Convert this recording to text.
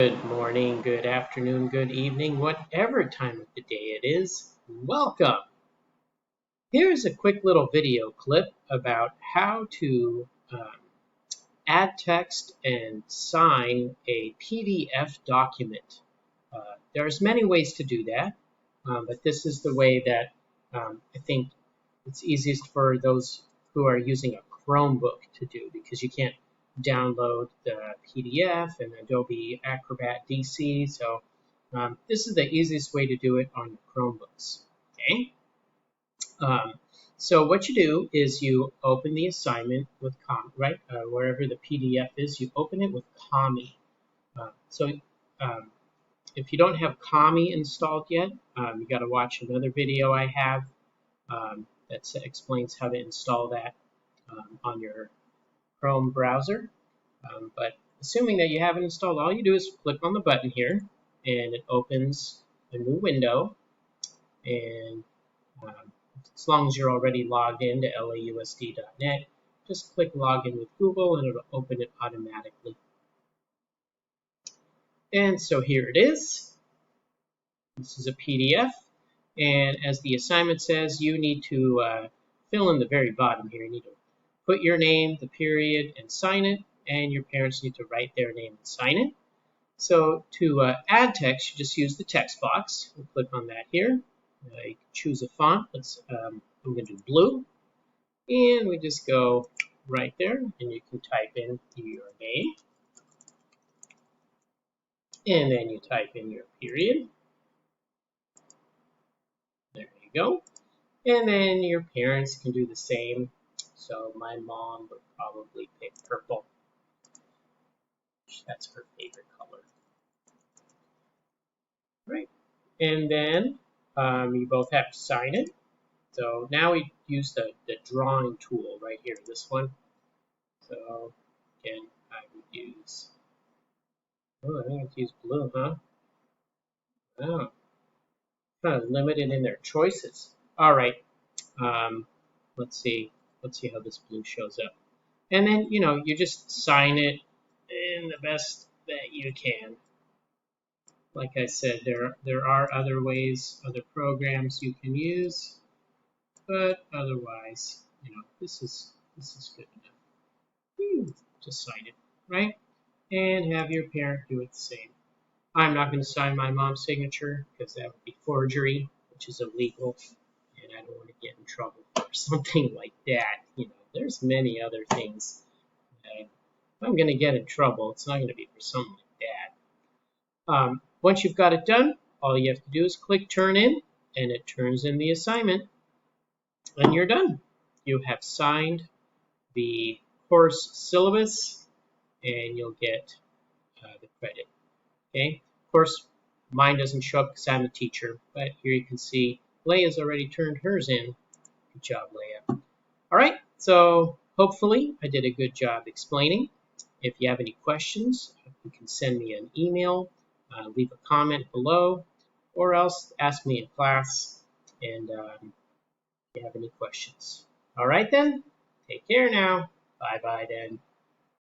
Good morning, good afternoon, good evening, whatever time of the day it is. Welcome! Here's a quick little video clip about how to add text and sign a PDF document. There's many ways to do that, but this is the way that I think it's easiest for those who are using a Chromebook to do, because you can't download the PDF and Adobe Acrobat DC. So this is the easiest way to do it on Chromebooks. Okay. So what you do is you open the assignment with wherever the PDF is, you open it with Kami. If you don't have Kami installed yet, you got to watch another video I have that explains how to install that on your Chrome browser. But assuming that you have it installed, all you do is click on the button here, and it opens a new window. And as long as you're already logged in to lausd.net, just click Login with Google, and it'll open it automatically. And so here it is. This is a PDF, and as the assignment says, you need to fill in the very bottom here. You need to put your name, the period, and sign it, and your parents need to write their name and sign it. So to add text, you just use the text box. We'll click on that here. You can choose a font. I'm going to do blue, and we just go right there, and you can type in your name, and then you type in your period. There you go. And then your parents can do the same. So my mom would probably pick purple. That's her favorite color. Right. And then you both have to sign it. So now we use the drawing tool right here, this one. So again, I would use, I think I'd use blue, huh? Oh, kind of limited in their choices. All right, let's see how this blue shows up. And then, you just sign it in the best that you can. Like I said, there are other ways, other programs you can use, but otherwise, this is good enough. Just sign it, right? And have your parent do it the same. I'm not going to sign my mom's signature because that would be forgery, which is illegal, and I don't want to get in trouble for something like that. There's many other things that if I'm going to get in trouble, it's not going to be for something like that. Once you've got it done, all you have to do is click Turn In, and it turns in the assignment, and you're done. You have signed the course syllabus, and you'll get the credit. Okay. Of course, mine doesn't show up because I'm a teacher, but here you can see Leia's already turned hers in. Good job, Leia. All right, so hopefully I did a good job explaining. If you have any questions, you can send me an email, leave a comment below, or else ask me in class, and if you have any questions. All right then, take care now. Bye-bye then.